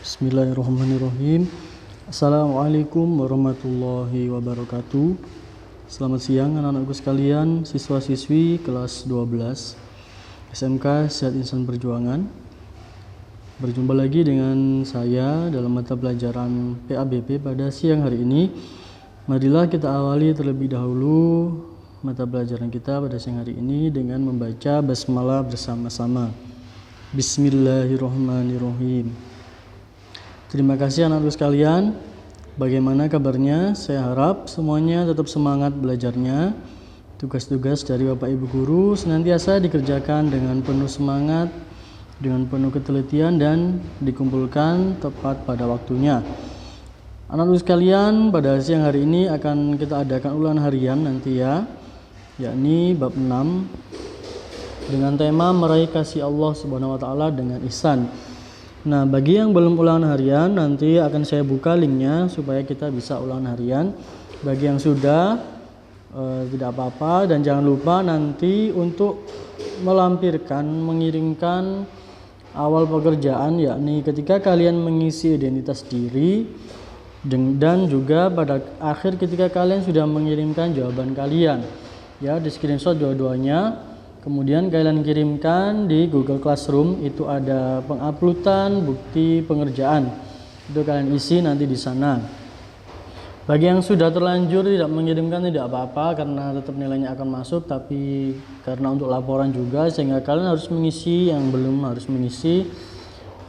Bismillahirrahmanirrahim. Assalamualaikum warahmatullahi wabarakatuh. Selamat siang anak-anakku sekalian, siswa-siswi kelas 12 SMK Sehat Insan Perjuangan. Berjumpa lagi dengan saya dalam mata pelajaran PABP pada siang hari ini. Marilah kita awali terlebih dahulu mata pelajaran kita pada siang hari ini dengan membaca basmalah bersama-sama. Bismillahirrahmanirrahim. Terima kasih anak-anak sekalian. Bagaimana kabarnya? Saya harap semuanya tetap semangat belajarnya. Tugas-tugas dari Bapak Ibu Guru senantiasa dikerjakan dengan penuh semangat, dengan penuh ketelitian dan dikumpulkan tepat pada waktunya. Anak-anak sekalian, pada siang hari ini akan kita adakan ulangan harian nanti ya, yakni bab 6 dengan tema meraih kasih Allah Subhanahu wa taala dengan ihsan. Nah, bagi yang belum ulangan harian nanti akan saya buka linknya supaya kita bisa ulangan harian. Bagi yang sudah tidak apa-apa, dan jangan lupa nanti untuk melampirkan, mengirimkan awal pekerjaan, yakni ketika kalian mengisi identitas diri dan juga pada akhir ketika kalian sudah mengirimkan jawaban kalian. Ya, di screenshot dua-duanya. Kemudian kalian kirimkan di Google Classroom, itu ada penguploadan bukti pengerjaan. Itu kalian isi nanti di sana. Bagi yang sudah terlanjur tidak mengirimkan tidak apa-apa karena tetap nilainya akan masuk, tapi karena untuk laporan juga sehingga kalian harus mengisi, yang belum harus mengisi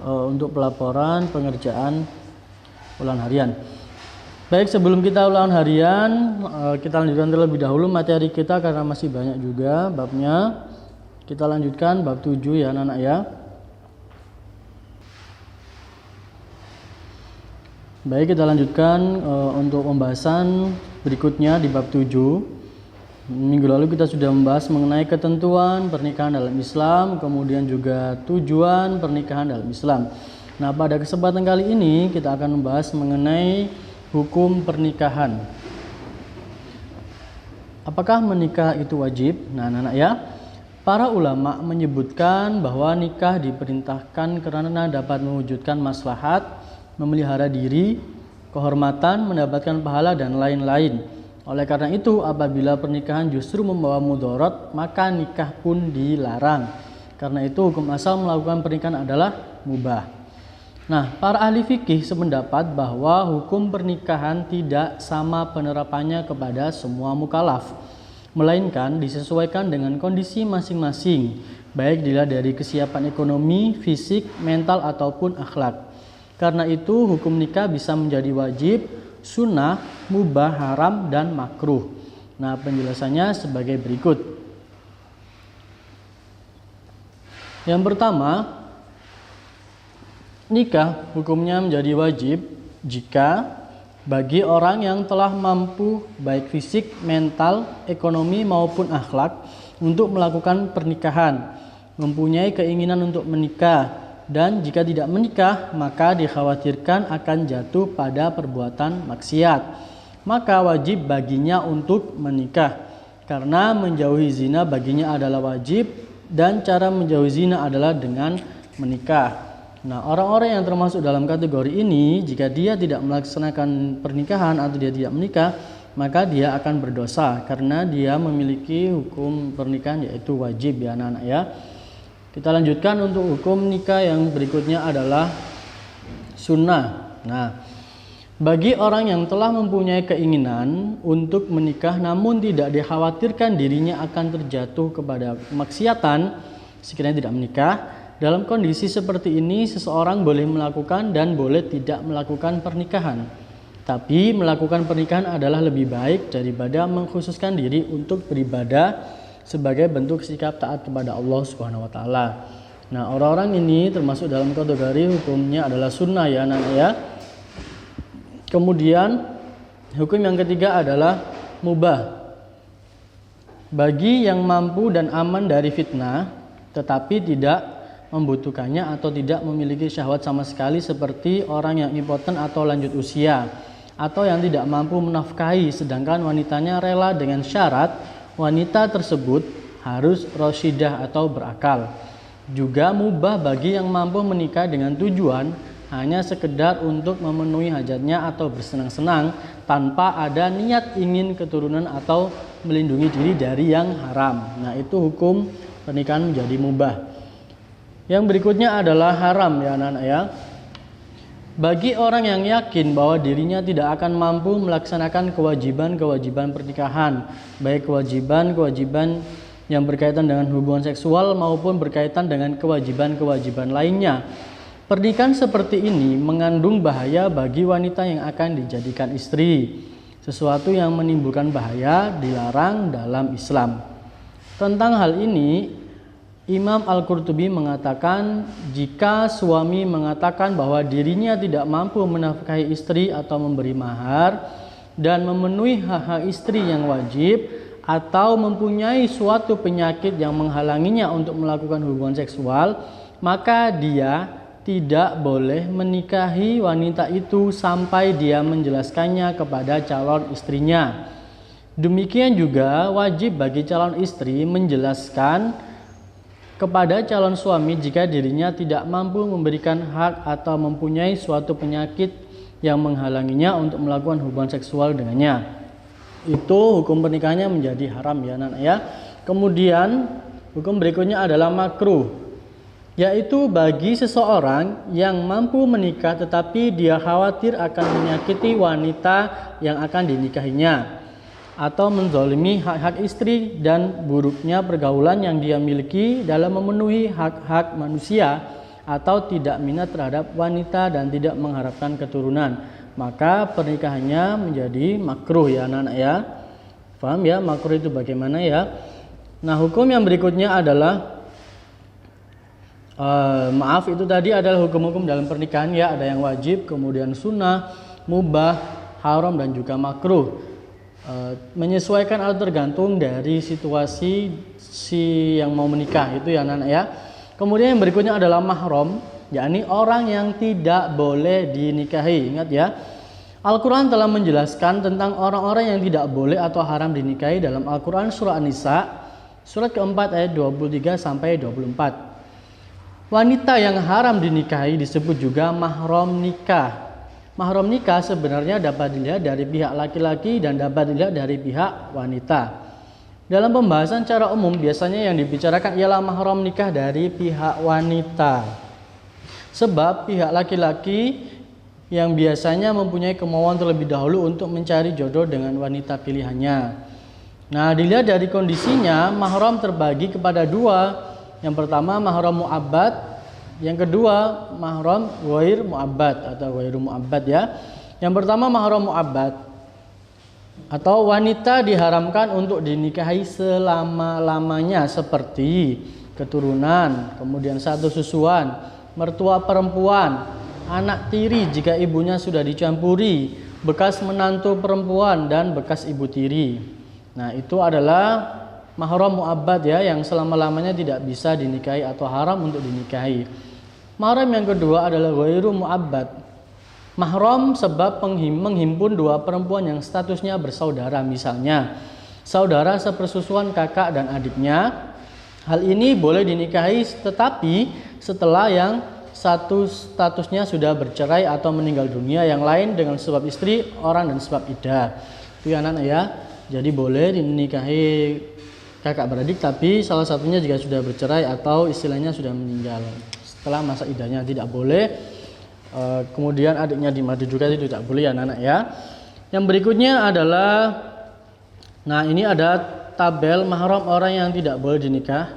untuk pelaporan pengerjaan ulangan harian. Baik, sebelum kita ulangan harian, kita lanjutkan terlebih dahulu materi kita karena masih banyak juga babnya. Kita lanjutkan bab 7 ya anak-anak ya. Baik, kita lanjutkan untuk pembahasan berikutnya di bab 7. Minggu lalu kita sudah membahas mengenai ketentuan pernikahan dalam Islam, kemudian juga tujuan pernikahan dalam Islam. Nah, pada kesempatan kali ini kita akan membahas mengenai hukum pernikahan. Apakah menikah itu wajib? Nah, anak-anak ya, para ulama menyebutkan bahwa nikah diperintahkan karena dapat mewujudkan maslahat, memelihara diri, kehormatan, mendapatkan pahala dan lain-lain. Oleh karena itu, apabila pernikahan justru membawa mudarat, maka nikah pun dilarang. Karena itu, hukum asal melakukan pernikahan adalah mubah. Nah, para ahli fikih sependapat bahwa hukum pernikahan tidak sama penerapannya kepada semua mukallaf, melainkan disesuaikan dengan kondisi masing-masing, baik dilihat dari kesiapan ekonomi, fisik, mental, ataupun akhlak. Karena itu, hukum nikah bisa menjadi wajib, sunnah, mubah, haram, dan makruh. Nah, penjelasannya sebagai berikut. Yang pertama, nikah hukumnya menjadi wajib jika bagi orang yang telah mampu baik fisik, mental, ekonomi maupun akhlak untuk melakukan pernikahan, mempunyai keinginan untuk menikah, dan jika tidak menikah maka dikhawatirkan akan jatuh pada perbuatan maksiat, maka wajib baginya untuk menikah. Karena menjauhi zina baginya adalah wajib dan cara menjauhi zina adalah dengan menikah. Nah, orang-orang yang termasuk dalam kategori ini, jika dia tidak melaksanakan pernikahan atau dia tidak menikah, maka dia akan berdosa karena dia memiliki hukum pernikahan yaitu wajib ya anak-anak ya. Kita lanjutkan untuk hukum nikah yang berikutnya adalah sunnah. Nah, bagi orang yang telah mempunyai keinginan untuk menikah namun tidak dikhawatirkan dirinya akan terjatuh kepada kemaksiatan sekiranya tidak menikah, dalam kondisi seperti ini, seseorang boleh melakukan dan boleh tidak melakukan pernikahan. Tapi melakukan pernikahan adalah lebih baik daripada mengkhususkan diri untuk beribadah sebagai bentuk sikap taat kepada Allah Subhanahu wa taala. Nah, orang-orang ini termasuk dalam kategori hukumnya adalah sunnah ya anak-anak ya. Kemudian hukum yang ketiga adalah mubah. Bagi yang mampu dan aman dari fitnah tetapi tidak membutuhkannya atau tidak memiliki syahwat sama sekali, seperti orang yang impoten atau lanjut usia, atau yang tidak mampu menafkahi sedangkan wanitanya rela dengan syarat wanita tersebut harus rasyidah atau berakal. Juga mubah bagi yang mampu menikah dengan tujuan hanya sekedar untuk memenuhi hajatnya atau bersenang-senang tanpa ada niat ingin keturunan atau melindungi diri dari yang haram. Nah, itu hukum pernikahan menjadi mubah. Yang berikutnya adalah haram ya anak-anak ya. Bagi orang yang yakin bahwa dirinya tidak akan mampu melaksanakan kewajiban-kewajiban pernikahan, baik kewajiban-kewajiban yang berkaitan dengan hubungan seksual maupun berkaitan dengan kewajiban-kewajiban lainnya. Pernikahan seperti ini mengandung bahaya bagi wanita yang akan dijadikan istri. Sesuatu yang menimbulkan bahaya dilarang dalam Islam. Tentang hal ini, Imam Al-Qurtubi mengatakan jika suami mengatakan bahwa dirinya tidak mampu menafkahi istri atau memberi mahar dan memenuhi hak-hak istri yang wajib atau mempunyai suatu penyakit yang menghalanginya untuk melakukan hubungan seksual, maka dia tidak boleh menikahi wanita itu sampai dia menjelaskannya kepada calon istrinya. Demikian juga wajib bagi calon istri menjelaskan kepada calon suami jika dirinya tidak mampu memberikan hak atau mempunyai suatu penyakit yang menghalanginya untuk melakukan hubungan seksual dengannya. Itu hukum pernikahannya menjadi haram ya anak ya. Kemudian hukum berikutnya adalah makruh, yaitu bagi seseorang yang mampu menikah tetapi dia khawatir akan menyakiti wanita yang akan dinikahinya atau menzalimi hak-hak istri dan buruknya pergaulan yang dia miliki dalam memenuhi hak-hak manusia atau tidak minat terhadap wanita dan tidak mengharapkan keturunan, maka pernikahannya menjadi makruh ya anak-anak ya. Paham ya makruh itu bagaimana ya? Nah, hukum yang berikutnya adalah itu tadi adalah hukum-hukum dalam pernikahan ya, ada yang wajib, kemudian sunnah, mubah, haram dan juga makruh. Menyesuaikan atau tergantung dari situasi si yang mau menikah itu ya anak-anak ya. Kemudian yang berikutnya adalah mahram, yakni orang yang tidak boleh dinikahi. Ingat ya, Al-Quran telah menjelaskan tentang orang-orang yang tidak boleh atau haram dinikahi dalam Al-Quran surah An-Nisa surat keempat ayat 23 sampai 24. Wanita yang haram dinikahi disebut juga mahram nikah. Mahram nikah sebenarnya dapat dilihat dari pihak laki-laki dan dapat dilihat dari pihak wanita. Dalam pembahasan secara umum biasanya yang dibicarakan ialah mahram nikah dari pihak wanita. Sebab pihak laki-laki yang biasanya mempunyai kemauan terlebih dahulu untuk mencari jodoh dengan wanita pilihannya. Nah, dilihat dari kondisinya, mahram terbagi kepada dua. Yang pertama mahram mu'abbad, yang kedua mahram ghair mu'abbad atau ghairu mu'abbad ya. Yang pertama mahram mu'abbad atau wanita diharamkan untuk dinikahi selama-lamanya seperti keturunan, kemudian satu susuan, mertua perempuan, anak tiri jika ibunya sudah dicampuri, bekas menantu perempuan dan bekas ibu tiri. Nah, itu adalah mahram mu'abbad ya, yang selama-lamanya tidak bisa dinikahi atau haram untuk dinikahi. Mahram yang kedua adalah ghairu mu'abbad. Mahram sebab menghimpun dua perempuan yang statusnya bersaudara, misalnya saudara sepersusuan kakak dan adiknya. Hal ini boleh dinikahi tetapi setelah yang satu statusnya sudah bercerai atau meninggal dunia, yang lain dengan sebab istri, orang dan sebab iddah. Itu ya anak-anak ya. Jadi boleh dinikahi kakak beradik tapi salah satunya jika sudah bercerai atau istilahnya sudah meninggal setelah masa iddahnya, tidak boleh. Kemudian adiknya di madu juga itu tidak boleh ya anak-anak ya. Yang berikutnya adalah, nah ini ada tabel mahram orang yang tidak boleh dinikah.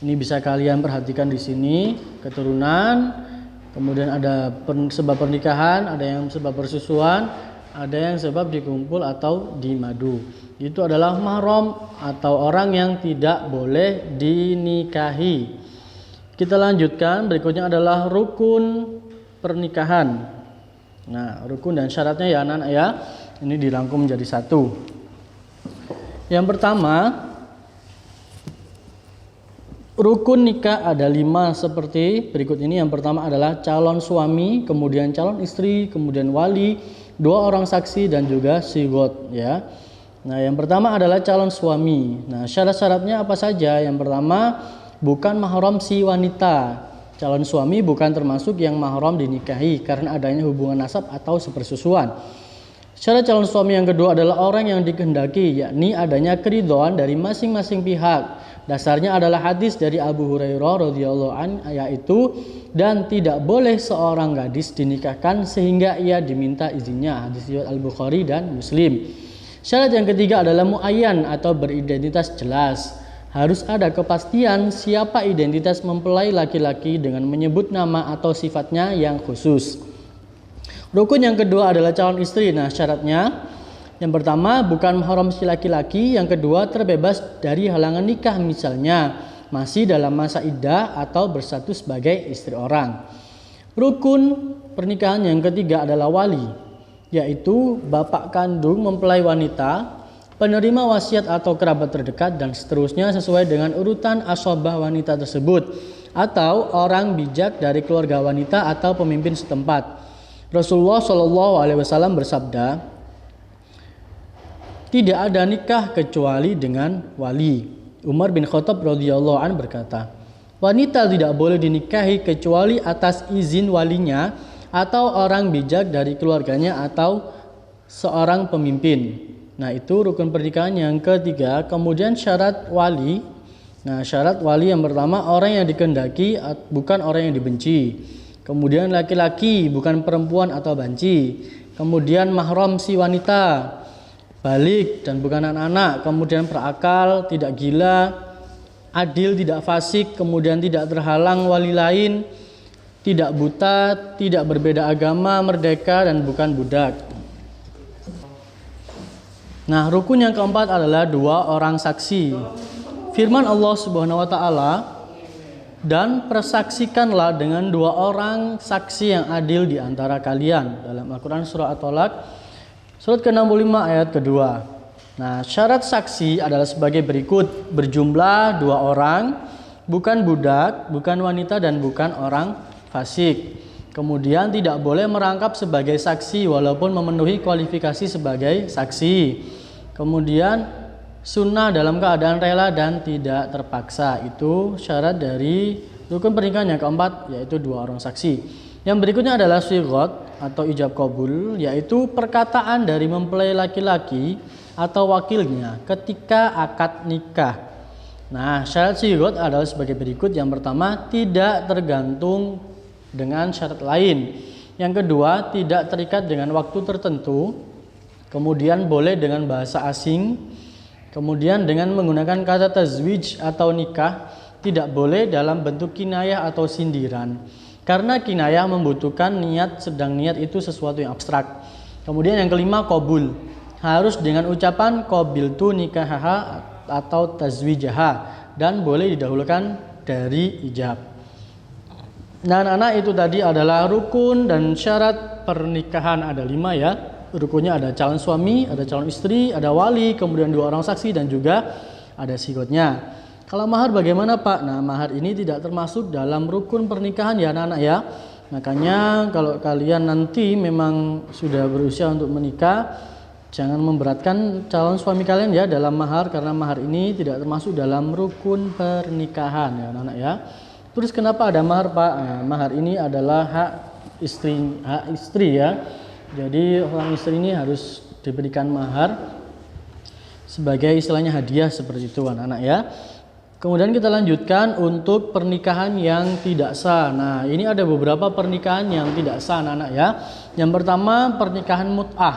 Ini bisa kalian perhatikan di sini, keturunan, kemudian ada sebab pernikahan, ada yang sebab persusuan, ada yang sebab dikumpul atau di madu. Itu adalah mahram atau orang yang tidak boleh dinikahi. Kita lanjutkan, berikutnya adalah rukun pernikahan. Nah, rukun dan syaratnya ya anak-anak ya, ini dirangkum menjadi satu. Yang pertama, rukun nikah ada 5 seperti berikut ini. Yang pertama adalah calon suami, kemudian calon istri, kemudian wali, 2 orang saksi dan juga sigot ya. Nah, yang pertama adalah calon suami. Nah, syarat-syaratnya apa saja? Yang pertama, bukan mahram si wanita. calon suami bukan termasuk yang mahram dinikahi karena adanya hubungan nasab atau sepersusuan. Syarat calon suami yang kedua adalah orang yang dikehendaki, yakni adanya keridhaan dari masing-masing pihak. Dasarnya adalah hadis dari Abu Hurairah radhiyallahu an, yaitu dan tidak boleh seorang gadis dinikahkan sehingga ia diminta izinnya. Hadis riwayat Al-Bukhari dan Muslim. Syarat yang ketiga adalah muayyan atau beridentitas jelas. Harus ada kepastian siapa identitas mempelai laki-laki dengan menyebut nama atau sifatnya yang khusus. Rukun yang kedua adalah calon istri. Nah, syaratnya yang pertama bukan mahram si laki-laki, yang kedua terbebas dari halangan nikah, misalnya masih dalam masa iddah atau bersatu sebagai istri orang. Rukun pernikahan yang ketiga adalah wali, yaitu bapak kandung mempelai wanita, penerima wasiat atau kerabat terdekat dan seterusnya sesuai dengan urutan asobah wanita tersebut, atau orang bijak dari keluarga wanita atau pemimpin setempat. Rasulullah SAW bersabda, tidak ada nikah kecuali dengan wali. Umar bin Khattab radhiyallahu an berkata, wanita tidak boleh dinikahi kecuali atas izin walinya atau orang bijak dari keluarganya atau seorang pemimpin. Nah, itu rukun pernikahan yang ketiga. Kemudian syarat wali. Nah, syarat wali yang pertama orang yang dikehendaki, bukan orang yang dibenci. Kemudian laki-laki, bukan perempuan atau banci. Kemudian mahram si wanita, balik dan bukan anak-anak, kemudian berakal, tidak gila, adil, tidak fasik, kemudian tidak terhalang wali lain, tidak buta, tidak berbeda agama, merdeka dan bukan budak. Nah, rukun yang keempat adalah dua orang saksi. Firman Allah Subhanahu wa taala, dan persaksikanlah dengan dua orang saksi yang adil di antara kalian, dalam Al-Qur'an surah At-Tolak surat ke-65 ayat kedua. Nah, syarat saksi adalah sebagai berikut: berjumlah dua orang, bukan budak, bukan wanita dan bukan orang fasik. Kemudian tidak boleh merangkap sebagai saksi walaupun memenuhi kualifikasi sebagai saksi. Kemudian sunnah dalam keadaan rela dan tidak terpaksa. Itu syarat dari rukun pernikahan yang keempat, yaitu dua orang saksi. Yang berikutnya adalah sighat atau ijab kabul, yaitu perkataan dari mempelai laki-laki atau wakilnya ketika akad nikah. Nah, syarat sighat adalah sebagai berikut. Yang pertama, tidak tergantung dengan syarat lain. Yang kedua, tidak terikat dengan waktu tertentu. Kemudian boleh dengan bahasa asing. Kemudian dengan menggunakan kata tazwij atau nikah, tidak boleh dalam bentuk kinayah atau sindiran. Karena kinayah membutuhkan niat, sedang niat itu sesuatu yang abstrak. Kemudian yang kelima, qabul. Harus dengan ucapan qabiltu nikahaha atau tazwijaha, dan boleh didahulukan dari ijab. Nah, anak-anak, itu tadi adalah rukun dan syarat pernikahan. Ada 5 ya. Rukunnya ada calon suami, ada calon istri, ada wali, kemudian dua orang saksi dan juga ada sigotnya. Kalau mahar bagaimana, Pak? Nah, mahar ini tidak termasuk dalam rukun pernikahan ya anak-anak ya. Makanya kalau kalian nanti memang sudah berusia untuk menikah, jangan memberatkan calon suami kalian ya dalam mahar, karena mahar ini tidak termasuk dalam rukun pernikahan ya anak-anak ya. Terus kenapa ada mahar, Pak? Nah, mahar ini adalah hak istri ya. Jadi orang istri ini harus diberikan mahar sebagai istilahnya hadiah seperti itu anak-anak ya. Kemudian kita lanjutkan untuk pernikahan yang tidak sah. Nah, ini ada beberapa pernikahan yang tidak sah anak-anak ya. Yang pertama, pernikahan mut'ah,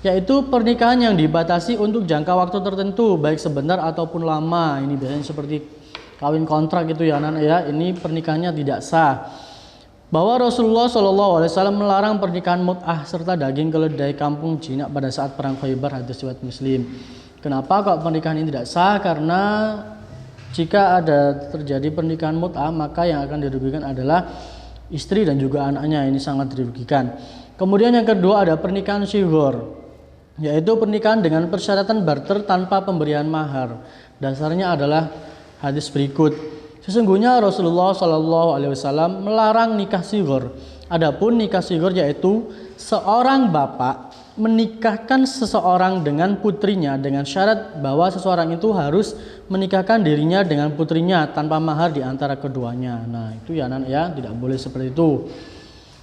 yaitu pernikahan yang dibatasi untuk jangka waktu tertentu, baik sebentar ataupun lama. Ini biasanya seperti kawin kontrak gitu ya anak-anak ya. Ini pernikahannya tidak sah. Bahwa Rasulullah SAW melarang pernikahan mut'ah serta daging keledai kampung jinak pada saat perang Khaybar, hadis riwayat Muslim. Kenapa kok pernikahan ini tidak sah? Karena jika ada terjadi pernikahan mut'ah, maka yang akan dirugikan adalah istri dan juga anaknya. Ini sangat dirugikan. Kemudian yang kedua ada pernikahan shighar, yaitu pernikahan dengan persyaratan barter tanpa pemberian mahar. Dasarnya adalah hadis berikut. Sesungguhnya Rasulullah SAW melarang nikah shighar. Adapun nikah shighar yaitu seorang bapak menikahkan seseorang dengan putrinya dengan syarat bahwa seseorang itu harus menikahkan dirinya dengan putrinya tanpa mahar di antara keduanya. Nah, itu ya anak ya, tidak boleh seperti itu.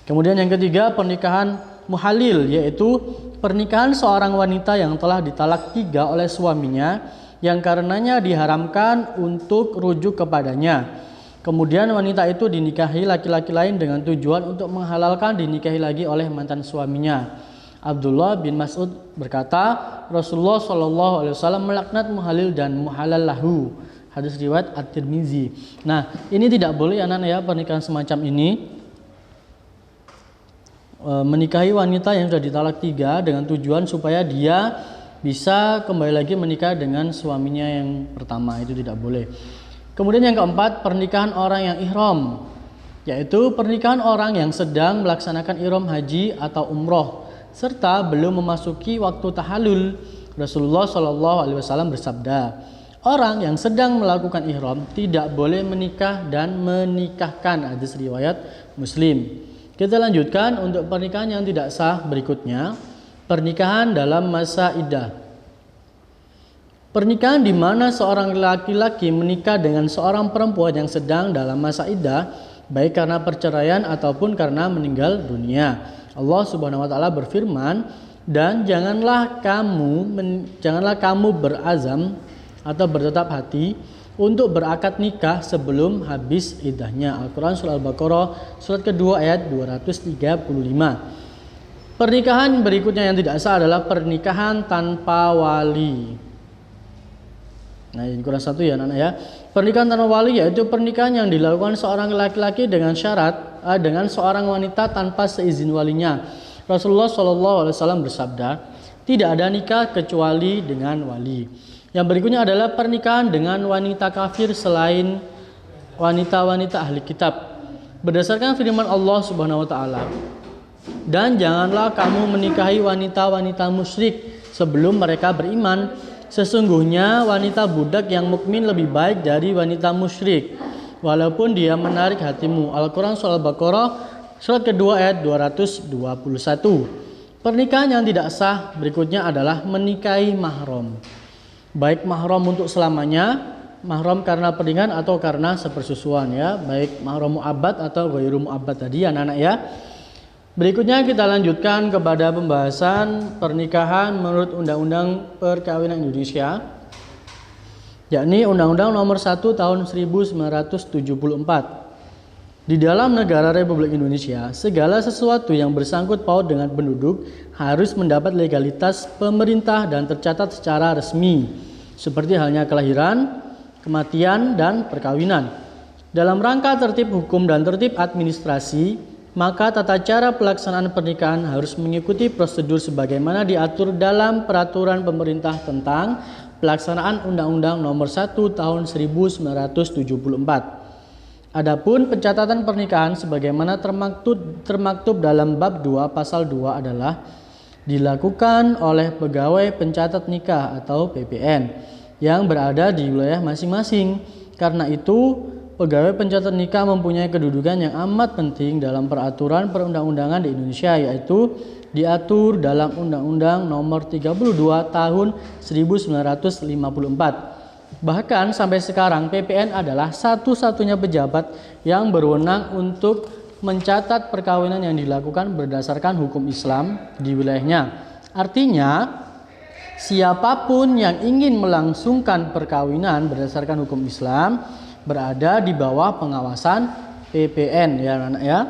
Kemudian yang ketiga, pernikahan muhalil, yaitu pernikahan seorang wanita yang telah ditalak 3 oleh suaminya yang karenanya diharamkan untuk rujuk kepadanya. Kemudian wanita itu dinikahi laki-laki lain dengan tujuan untuk menghalalkan dinikahi lagi oleh mantan suaminya. Abdullah bin Mas'ud berkata, Rasulullah Shallallahu Alaihi Wasallam melaknat muhalil dan muhalal lahu. Hadis riwayat At-Tirmizi. Nah, ini tidak boleh anak-anak ya, pernikahan semacam ini. Menikahi wanita yang sudah ditalak 3 dengan tujuan supaya dia bisa kembali lagi menikah dengan suaminya yang pertama, itu tidak boleh. Kemudian yang keempat, pernikahan orang yang ihram, yaitu pernikahan orang yang sedang melaksanakan ihram haji atau umroh serta belum memasuki waktu tahallul. Rasulullah Shallallahu Alaihi Wasallam bersabda, orang yang sedang melakukan ihram tidak boleh menikah dan menikahkan. Hadis riwayat Muslim. Kita lanjutkan untuk pernikahan yang tidak sah berikutnya, pernikahan dalam masa iddah. Pernikahan di mana seorang laki-laki menikah dengan seorang perempuan yang sedang dalam masa iddah, baik karena perceraian ataupun karena meninggal dunia. Allah Subhanahu wa taala berfirman, dan janganlah kamu berazam atau bertetap hati untuk berakad nikah sebelum habis iddahnya. Al-Quran surah Al-Baqarah surat kedua ayat 235. Pernikahan berikutnya yang tidak sah adalah pernikahan tanpa wali. Nah, ini kurang satu ya anak-anak ya. Pernikahan tanpa wali yaitu pernikahan yang dilakukan seorang laki-laki dengan syarat dengan seorang wanita tanpa seizin walinya. Rasulullah SAW bersabda, tidak ada nikah kecuali dengan wali. Yang berikutnya adalah pernikahan dengan wanita kafir selain wanita-wanita ahli kitab. Berdasarkan firman Allah Subhanahu wa taala, dan janganlah kamu menikahi wanita-wanita musyrik sebelum mereka beriman. Sesungguhnya wanita budak yang mukmin lebih baik dari wanita musyrik, walaupun dia menarik hatimu. Al-Quran surah Al-Baqarah surat kedua ayat 221. Pernikahan yang tidak sah berikutnya adalah menikahi mahram. Baik mahram untuk selamanya, mahram karena pernikahan atau karena sepersusuan ya, baik mahram mu'abbad atau ghairu mu'abbad tadi anak-anak ya. Berikutnya kita lanjutkan kepada pembahasan pernikahan menurut Undang-Undang Perkawinan Indonesia, yakni Undang-Undang Nomor 1 Tahun 1974. Di dalam negara Republik Indonesia, segala sesuatu yang bersangkut paut dengan penduduk harus mendapat legalitas pemerintah dan tercatat secara resmi, seperti halnya kelahiran, kematian, dan perkawinan. Dalam rangka tertib hukum dan tertib administrasi, maka tata cara pelaksanaan pernikahan harus mengikuti prosedur sebagaimana diatur dalam peraturan pemerintah tentang pelaksanaan Undang-Undang Nomor 1 Tahun 1974. Adapun pencatatan pernikahan sebagaimana termaktub dalam bab 2 pasal 2 adalah dilakukan oleh pegawai pencatat nikah atau PPN yang berada di wilayah masing-masing. Karena itu, pegawai pencatat nikah mempunyai kedudukan yang amat penting dalam peraturan perundang-undangan di Indonesia, yaitu diatur dalam Undang-Undang Nomor 32 Tahun 1954. Bahkan sampai sekarang PPN adalah satu-satunya pejabat yang berwenang untuk mencatat perkawinan yang dilakukan berdasarkan hukum Islam di wilayahnya. Artinya, siapapun yang ingin melangsungkan perkawinan berdasarkan hukum Islam berada di bawah pengawasan PPN ya anak ya.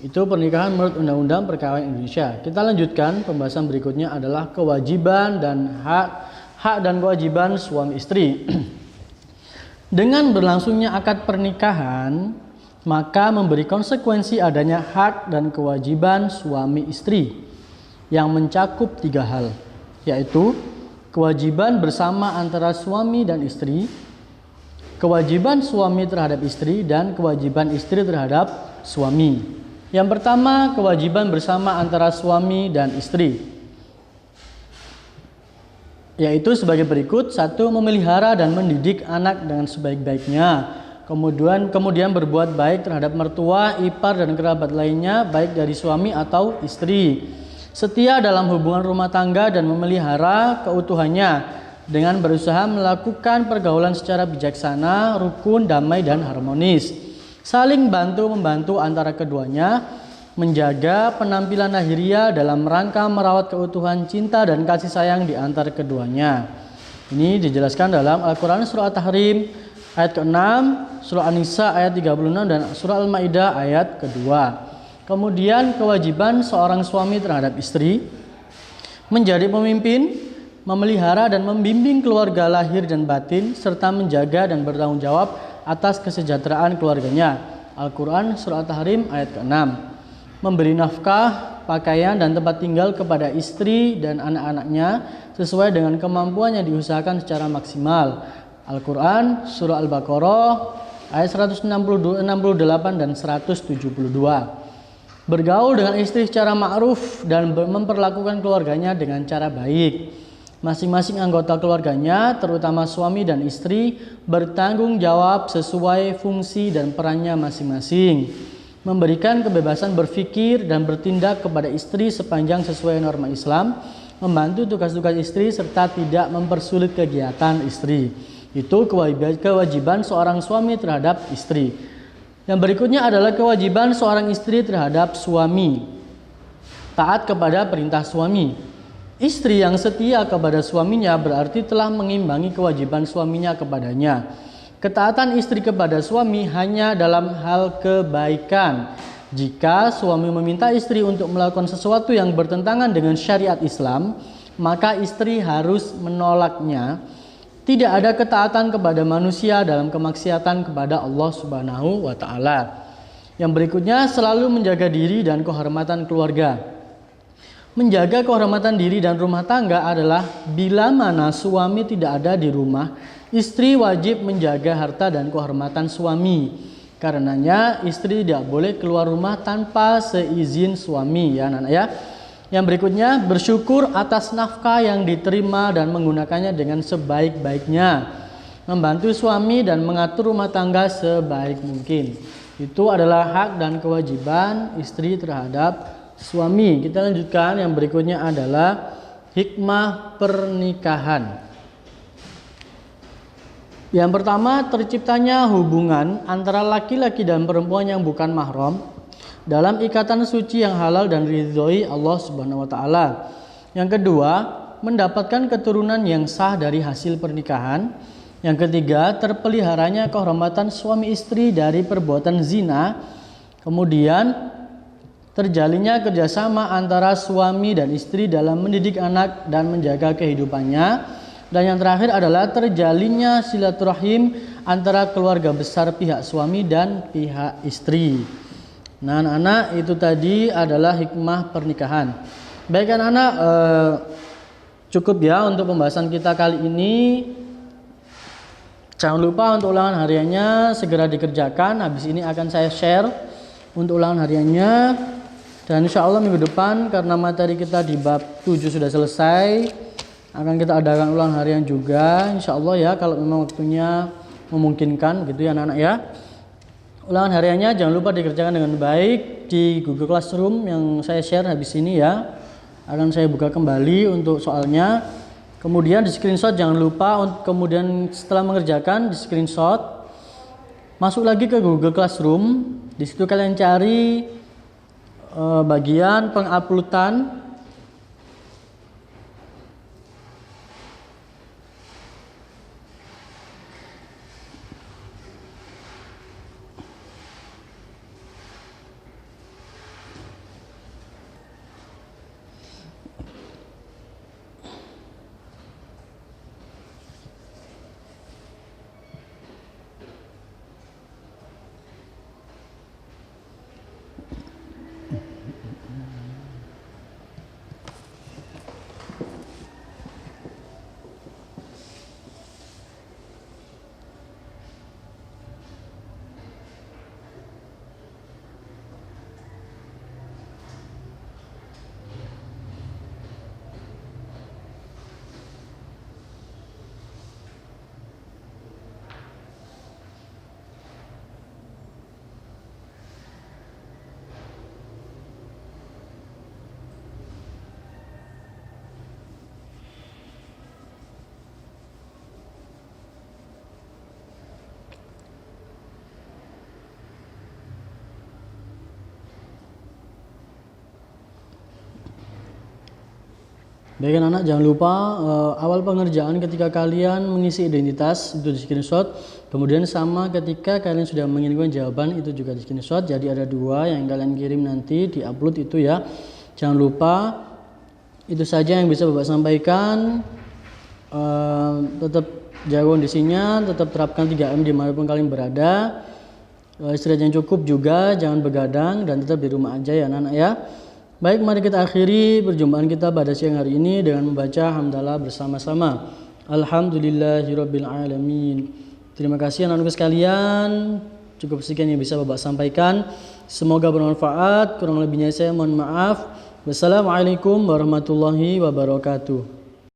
Itu pernikahan menurut Undang-Undang Perkawinan Indonesia. Kita lanjutkan, pembahasan berikutnya adalah kewajiban dan hak dan kewajiban suami istri. Dengan berlangsungnya akad pernikahan, maka memberi konsekuensi adanya hak dan kewajiban suami istri yang mencakup 3 hal, yaitu kewajiban bersama antara suami dan istri, kewajiban suami terhadap istri, dan kewajiban istri terhadap suami. Yang pertama, kewajiban bersama antara suami dan istri, yaitu sebagai berikut. 1. Memelihara dan mendidik anak dengan sebaik-baiknya. Kemudian berbuat baik terhadap mertua, ipar, dan kerabat lainnya, baik dari suami atau istri. setia dalam hubungan rumah tangga dan memelihara keutuhannya dengan berusaha melakukan pergaulan secara bijaksana, rukun, damai, dan harmonis. Saling bantu-membantu antara keduanya, menjaga penampilan lahiriah dalam rangka merawat keutuhan cinta dan kasih sayang di antara keduanya. Ini dijelaskan dalam Al-Quran Surah At-Tahrim ayat ke-6, Surah An-Nisa ayat 36, dan Surah Al-Ma'idah ayat ke-2. Kemudian kewajiban seorang suami terhadap istri menjadi pemimpin, memelihara dan membimbing keluarga lahir dan batin, serta menjaga dan bertanggung jawab atas kesejahteraan keluarganya. Al-Quran Surah At-Tahrim ayat ke-6. Memberi nafkah, pakaian dan tempat tinggal kepada istri dan anak-anaknya sesuai dengan kemampuan yang diusahakan secara maksimal. Al-Quran Surah Al-Baqarah ayat 168 dan 172. Bergaul dengan istri secara ma'ruf dan memperlakukan keluarganya dengan cara baik. Masing-masing anggota keluarganya, terutama suami dan istri, bertanggung jawab sesuai fungsi dan perannya masing-masing. Memberikan kebebasan berpikir dan bertindak kepada istri sepanjang sesuai norma Islam, membantu tugas-tugas istri serta tidak mempersulit kegiatan istri. Itu kewajiban seorang suami terhadap istri. Yang berikutnya adalah kewajiban seorang istri terhadap suami. Taat kepada perintah suami. Istri yang setia kepada suaminya berarti telah mengimbangi kewajiban suaminya kepadanya. Ketaatan istri kepada suami hanya dalam hal kebaikan. Jika suami meminta istri untuk melakukan sesuatu yang bertentangan dengan syariat Islam, maka istri harus menolaknya. Tidak ada ketaatan kepada manusia dalam kemaksiatan kepada Allah Subhanahu wa Ta'ala. Yang berikutnya, selalu menjaga diri dan kehormatan keluarga. Menjaga kehormatan diri dan rumah tangga adalah bila mana suami tidak ada di rumah, istri wajib menjaga harta dan kehormatan suami. Karenanya istri tidak boleh keluar rumah tanpa seizin suami, ya anak-anak ya. Yang berikutnya, bersyukur atas nafkah yang diterima dan menggunakannya dengan sebaik-baiknya. Membantu suami dan mengatur rumah tangga sebaik mungkin. Itu adalah hak dan kewajiban istri terhadap suami. Kita lanjutkan, yang berikutnya adalah hikmah pernikahan. Yang pertama, terciptanya hubungan antara laki-laki dan perempuan yang bukan mahram dalam ikatan suci yang halal dan ridhoi Allah Subhanahu wa Ta'ala. Yang kedua, mendapatkan keturunan yang sah dari hasil pernikahan. Yang ketiga, terpeliharanya kehormatan suami istri dari perbuatan zina. Kemudian, terjalinnya kerjasama antara suami dan istri dalam mendidik anak dan menjaga kehidupannya. Dan yang terakhir adalah terjalinnya silaturahim antara keluarga besar pihak suami dan pihak istri. Nah anak-anak, itu tadi adalah hikmah pernikahan. Baik anak-anak, cukup ya untuk pembahasan kita kali ini. Jangan lupa untuk ulangan hariannya segera dikerjakan. Habis ini akan saya share untuk ulangan hariannya. Dan insya Allah minggu depan, karena materi kita di bab 7 sudah selesai, akan kita adakan ulangan harian juga insya Allah ya, kalau memang waktunya memungkinkan gitu ya anak-anak ya. Ulangan hariannya jangan lupa dikerjakan dengan baik di Google Classroom yang saya share habis ini ya. Akan saya buka kembali untuk soalnya. Kemudian di screenshot, jangan lupa kemudian setelah mengerjakan di screenshot, masuk lagi ke Google Classroom. Di situ kalian cari bagian penguploadan. Baik anak-anak, jangan lupa awal pengerjaan ketika kalian mengisi identitas itu di screenshot. Kemudian sama ketika kalian sudah mengirimkan jawaban itu juga di screenshot. Jadi ada dua yang kalian kirim nanti di upload itu ya. Jangan lupa, itu saja yang bisa Bapak sampaikan. Tetap jaga kondisinya, tetap terapkan 3M dimanapun kalian berada. Istirahat yang cukup juga, jangan begadang dan tetap di rumah aja ya anak-anak ya. Baik, mari kita akhiri perjumpaan kita pada siang hari ini dengan membaca hamdalah bersama-sama. Alhamdulillahirabbil alamin. Terima kasih anak-anak sekalian. Cukup sekian yang bisa Bapak sampaikan. Semoga bermanfaat. Kurang lebihnya saya mohon maaf. Wassalamualaikum warahmatullahi wabarakatuh.